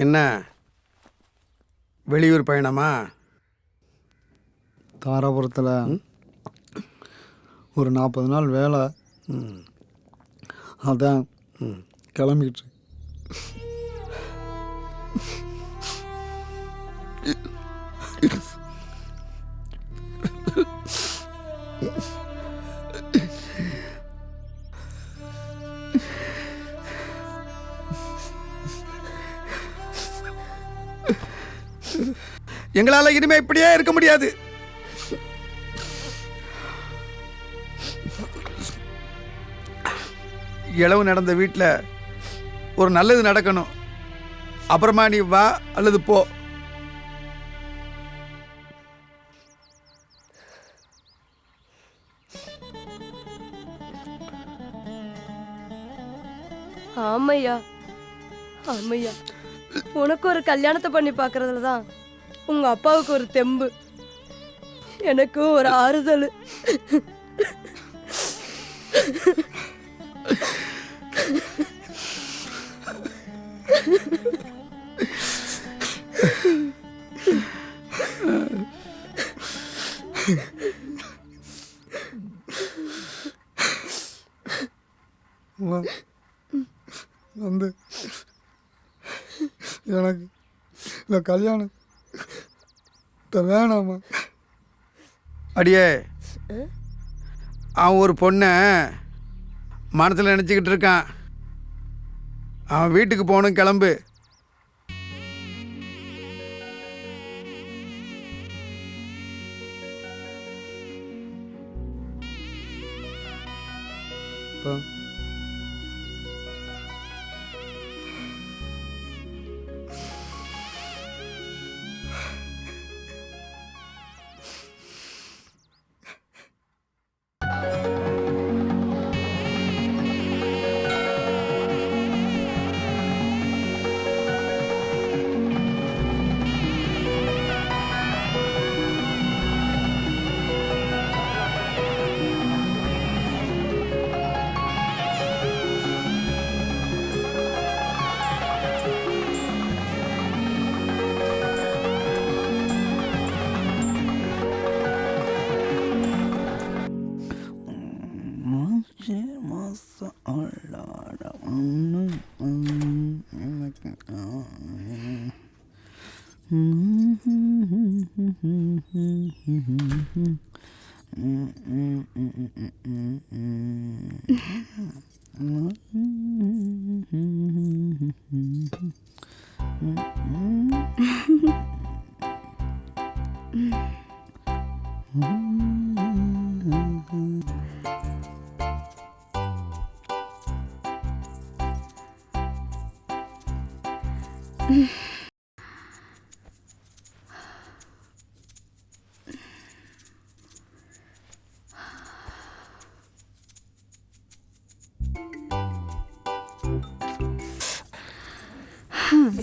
என்ன வெளியூர் பயணமா? தாராபுரத்தில் ஒரு 40 நாள் வேலை. அதான் கிளம்பிட்டு. எங்களால் இனிமே இப்படியே இருக்க முடியாது. இளவு நடந்த வீட்டில் ஒரு நல்லது நடக்கணும். அப்புறமா நீ வா அல்லது போ. ஆமையா ஆமையா, உனக்கு ஒரு கல்யாணத்தை பண்ணி பார்க்கறதுல தான் உங்க அப்பாவுக்கு ஒரு தெம்பு, எனக்கு ஒரு ஆறுதல். வந்து எனக்கு இந்த கல்யாணம் வேணாமா? அடியே, அவன் ஒரு பொண்ணை மனசில் நினச்சிக்கிட்டு இருக்கான். அவன் வீட்டுக்கு போகணும், கிளம்பு.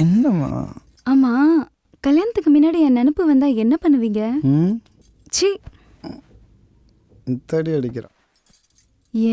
என்னம்மா? ஆமா, கல்யாணத்துக்கு முன்னாடி என் நினைப்பு வந்தா என்ன பண்ணுவீங்க? சி, தடி அடிக்கிறான்.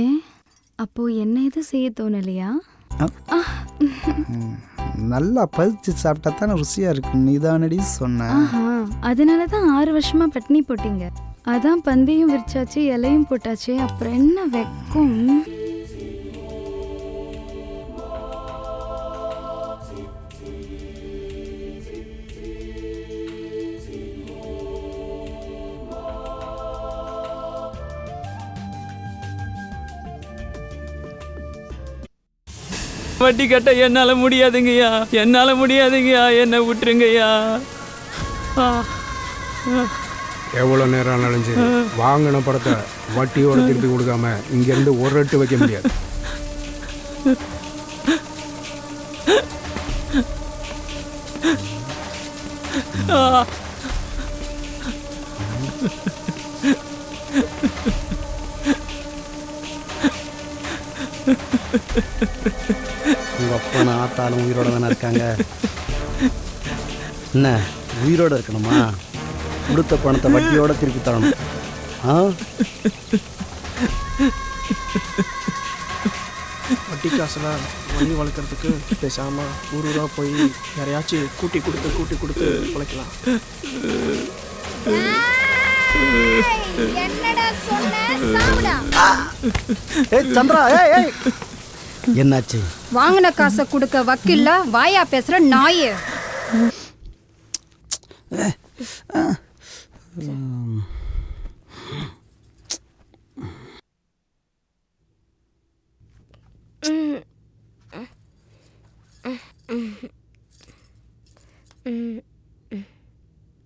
ஏன் அப்போ என்ன எதுவும் செய்ய தோணலையா? நல்லா பறிச்சு சாப்பிட்டா தானே ருசியா இருக்கு, நீதானடி சொன்ன. அதனாலதான் 6 வருஷமா பட்னி போட்டீங்க. அதான் பந்தியும் விரிச்சாச்சு, இலையும் போட்டாச்சு, அப்புறம் என்ன வெக்கம்? வட்டி கட்ட என்னால முடியாதுங்கய்யா, என்னால முடியாதுங்கய்யா, என்ன விட்டுருங்கய்யா. எவ்வளோ நேரம் ஆனாலும் சரி, வாங்கின படத்தை வட்டியோட திருப்பி கொடுக்காம இங்கேருந்து ஒரு ரெட்டு வைக்க முடியாது. உங்கள் அப்பா நான் ஆத்தாலும் உயிரோட தானே இருக்காங்க. என்ன உயிரோடு இருக்கணுமா? கொடுத்த பணத்தை வட்டியோட திருப்பி தரணும். வட்டி காசுல வழி வளர்க்குறதுக்கு பேசாமல் ஊராக போய் யாரையாச்சும் கூட்டி கொடுத்து உழைக்கலாம். சந்திரா ஏய் என்னாச்சு? வாங்கின காசை கொடுக்க வக்கில்ல வாயா பேசுற நாயே.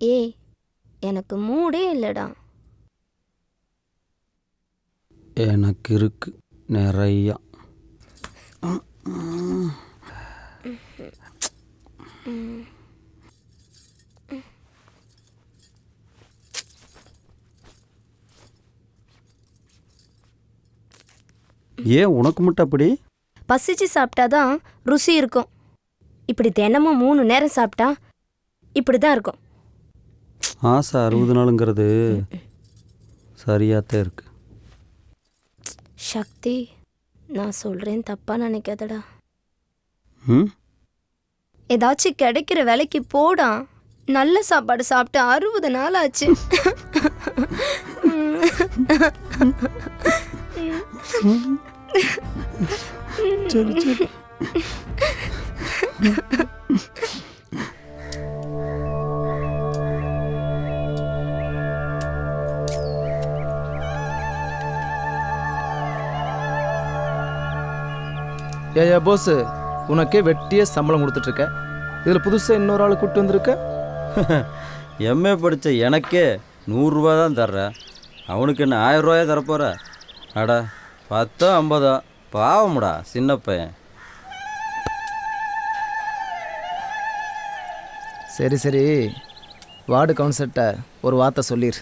ஏய் எனக்கு மூடே இல்லடா. எனக்கு இருக்கு நிறையா. ஏன் உனக்கு மட்டும் அப்படி? பசிச்சு சாப்பிட்டாதான் ருசி இருக்கும். இப்படி தினமும் 3 நேரம் சாப்பிட்டா இப்படி தான் இருக்கும். ஆசை 60 நாளுங்கிறது சரியாத்தான் இருக்கு. சக்தி, நான் சொல்றேன் தப்பா நினைக்காதடா. ஏதாச்சும் கிடைக்கிற வேலைக்கு போடா. நல்ல சாப்பாடு சாப்பிட்டு 60 நாள் ஆச்சு. சரி சரி. ஏயா போஸ், உனக்கே வெட்டியே சம்பளம் கொடுத்துட்ருக்க, இதில் புதுசாக இன்னொரு ஆள் கூப்பிட்டு வந்திருக்க. எம்ஏ படித்த எனக்கே 100 ரூபா தான் தர்றேன். அவனுக்கு என்ன 1000 ரூபாயா தரப்போகிற? அடா 10 50 பாவமுடா சின்ன பையன். சரி சரி, வார்டு கவுன்சிலர்கிட்ட ஒரு வார்த்தை சொல்லிடு.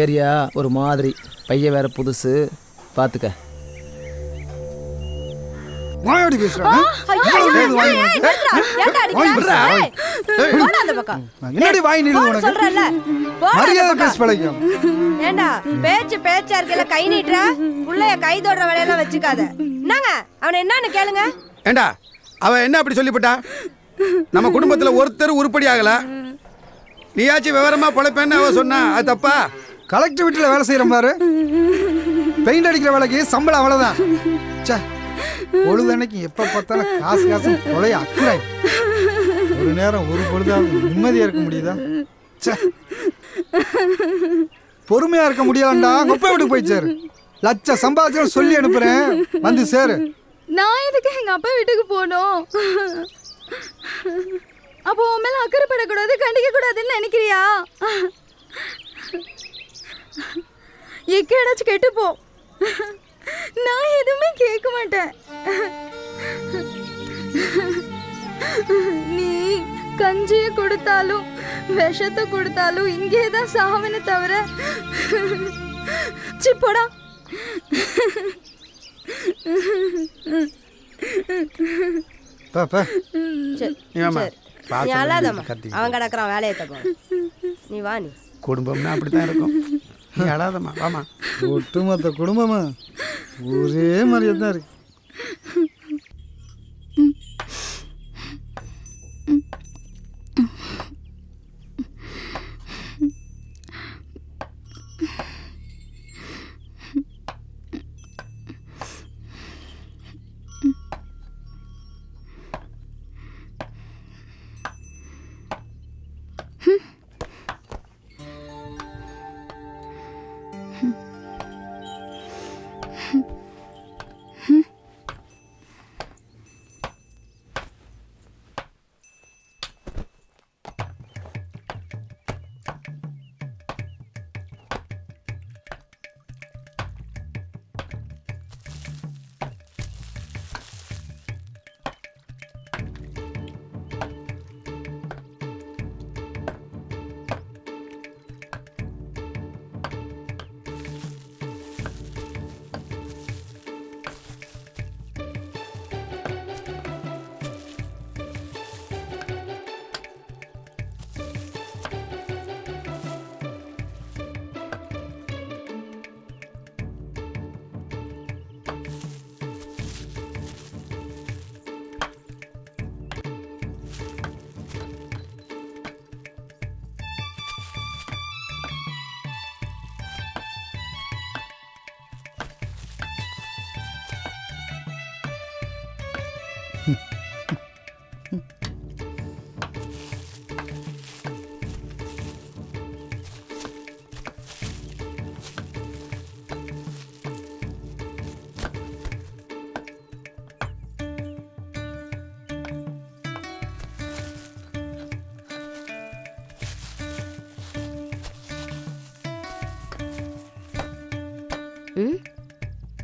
ஏரியா ஒரு மாதிரி, பையன் வேற புதுசு, பார்த்துக்க. வாயாடி பேசுறான். என்னடி வாய் நில்லு உனக்கு? மரியாதை பேச பழகும். ஏண்டா பேச்சா இருக்கல, கை நீட்டுற உள்ளே கை தொடுற வேலையெல்லாம் வச்சுக்காத. என்னங்க அவனை என்னன்னு கேளுங்க. ஏண்டா அவன் என்ன அப்படி சொல்லிவிட்டா? நம்ம குடும்பத்துல ஒருத்தர் உருப்படி ஆகல, நீயாச்சும் விவரமா பொழைப்பேன்னு அவ சொன்னா அது தப்பா? கலெக்டர் வீட்டில் வேலை செய்யற பாரு, பெயிண்ட் அடிக்கிற வேலைக்கு சம்பளம் அவ்வளவுதான். பொழுதன்னைக்கு எப்ப பார்த்தாலும் காசு கொலைய அக்கறை. ஒரு நேரம் ஒரு பொழுதாவது நிம்மதியா இருக்க முடியுதா? பொறுமையா இருக்க முடியலண்டா. கொப்பை வீட்டுக்கு போய் சேரு. லட்ச சம்பாதிச்சு சொல்லி அனுப்புறேன், வந்து சேரு. நான் எதுக்கு எங்க அப்பா வீட்டுக்கு போனோம்? அப்போ உன் மேல அக்கறைப்படக்கூடாது, கண்டிக்க கூடாதுன்னு நினைக்கிறியா? எக்கேடாச்சும் கெட்டு போ, நான் எதுவுமே கேட்க மாட்டேன். நீ கஞ்சியை கொடுத்தாலும் விஷத்தை கொடுத்தாலும் இங்கே தான் சாவனை தவிர சிப்போடா. அவன் கிடக்குறான் வேலையை தப்பா. நீ வா, நீ குடும்பம்னா அப்படித்தான் இருக்கும். நீ அழாதம்மா, வாமா. ஒட்டுமொத்த குடும்பமா ஒரே மாதிரியே தான் இருக்கு. ம்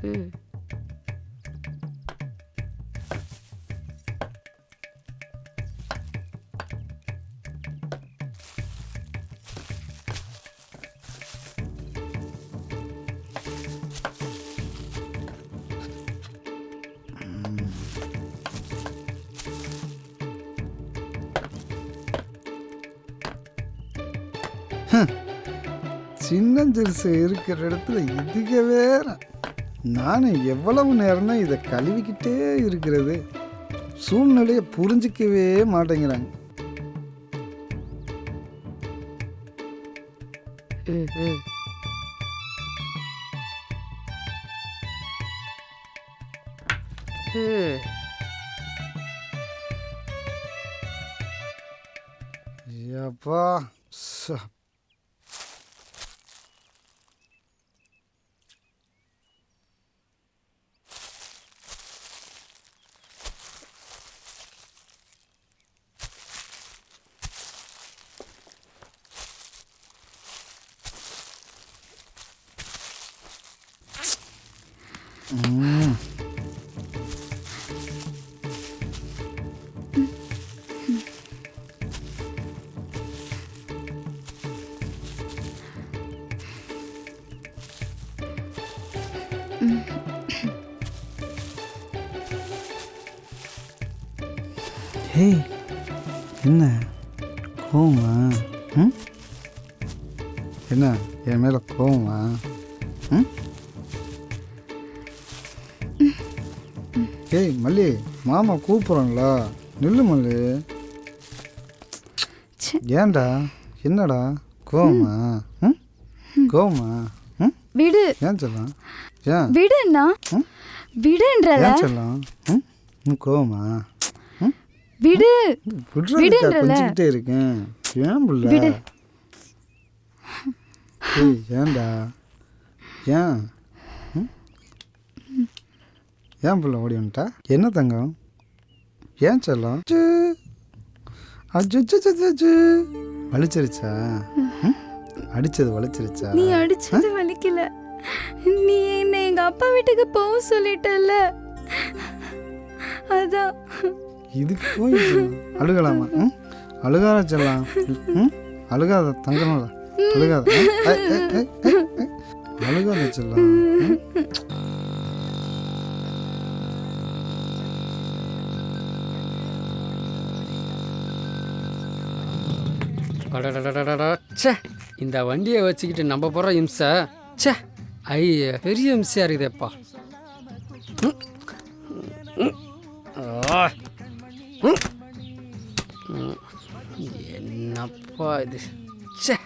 ம் சின்னஞ்சிறுசு இருக்கிற இடத்துல இதுக்கு வேற நானும் எவ்வளவு நேரம் தான் இதை கழுவிக்கிட்டே இருக்கிறது. சூழ்நிலையை புரிஞ்சிக்கவே மாட்டேங்கிறாங்க. ம் ம் ம் அப்பா ஏய் என்ன கோவமா? ம் என்ன என் மேலே கோவமா? ம் ஏய் மல்லி, மாமா கூப்பிட்றாங்களா? நில்லு மல்லி. ஏன்டா என்னடா கோவமா? ம் கோவமா? ம் விடு ஏன் சொல்லலாம்? ஏன் விடுண்ணா ம்? விடுன்றல ஏன் சொல்லலாம்? ம் கோவமா? விடு விடுறதுக்கா விடுன்றல. கொஞ்சிக்கிட்டே இருக்கேன். ஏன் புள்ள? விடு. ஏய் ஏன்டா ஏன் ம்? ஏன் புள்ள ஓடி வந்துட்டா? என்ன தங்கம்? ஏன் செல்லம்? அஜு வலிச்சிருச்சா? ம்? அடிச்சது வலிச்சிருச்சா? நீ அடிச்சது வலிக்கல. நீ என்ன எங்க அப்பா வீட்டுக்கு போக சொல்லிட்டல, அதான். இதுக்கு போய் அழுகலாமா? ம் அழுகாத செல்லாம். ம் அழுகாத தங்கமல்ல, அழுகாத. அழுகாத செல்லாம். ச்சே, இந்த வண்டியை வச்சுக்கிட்டு நம்ம போகிற இம்சை, ச்சே ஐய பெரிய இம்சையாக இருக்குதேப்பா. என்னப்பா இது? ச்சே,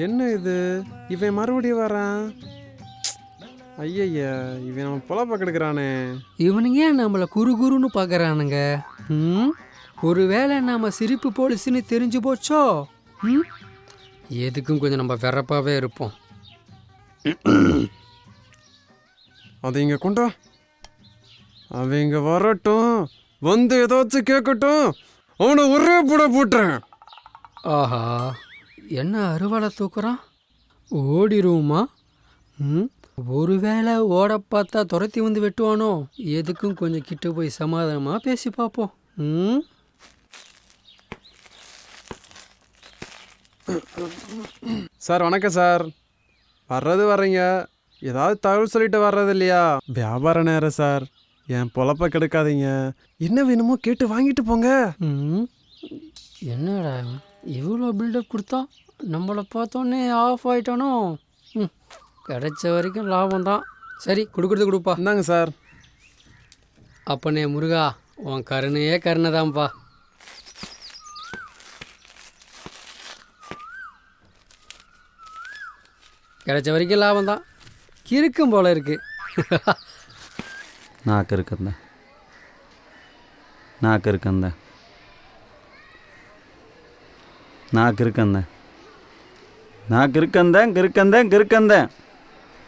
என்ன இது? இவன் மறுபடியும் வரான். ஐயய்யா, இவன் நம்ம பொழப்ப கெடுக்கிறானே. இவனுங்க ஏன் நம்மளை குறுன்னு பார்க்குறானுங்க? ஒருவேளை நாம் சிரிப்பு போலீஸ்னு தெரிஞ்சு போச்சோ? எதுக்கும் கொஞ்சம் நம்ம வெறப்பாகவே இருப்போம். அதை இங்கே கொண்டா. அவங்க வரட்டும், வந்து ஏதாச்சும் கேட்கட்டும், அவனை ஒரே போட்டுறேன். ஆஹா, என்ன அருவாளை தூக்குறான்? ஓடிருவோமா? ஒருவேளை ஓட பார்த்தா துரத்தி வந்து வெட்டுவானோ? எதுக்கும் கொஞ்சம் கிட்ட போய் சமாதானமாக பேசி பார்ப்போம். சார் வணக்கம் சார். வர்றது வர்றீங்க, ஏதாவது தகவல் சொல்லிட்டு வர்றது இல்லையா? வியாபார நேரம் சார், என் பொழப்ப கெடுக்காதீங்க. என்ன வேணுமோ கேட்டு வாங்கிட்டு போங்க. என்னடா இவ்வளோ பில்டப் கொடுத்தா, நம்மளை பார்த்தோன்னே ஆஃப் ஆகிட்டானோ? கிடைச்ச வரைக்கும் லாபம் தான். சரி, கொடுக்குறது கொடுப்பா. இந்தாங்க சார். அப்பனே முருகா, உன் கருணையே கருணை தான்ப்பா. கிடைச்ச வரைக்கும் லாபம் தான். கிறுக்கும் போல இருக்கு. நாக்கு இருக்குதுண்ணே. நான் கிறுக்கந்தேன்.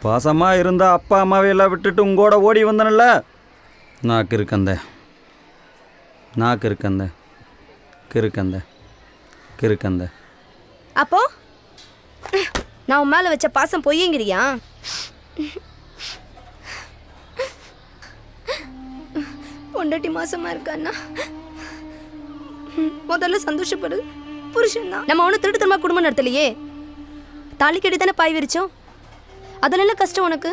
பாசமாக இருந்தால் அப்பா அம்மாவை எல்லாம் விட்டுட்டு உங்கூட ஓடி வந்தனல்ல, நான் கிறுக்கந்தேன். அப்போ நான் உன் மேல வச்ச பாசம் பொய்யுங்கிறியா? பொண்டாட்டி மாசமா இருக்கான்னா முதல்ல சந்தோஷப்படு. புருஷன் தான். நம்ம ஒன்றும் திருட்டுத்தனமா குடும்பம் நடத்தலையே. தாலி கட்டி தானே பாய் விரிச்சோம். அதனால கஷ்டம் உனக்கு.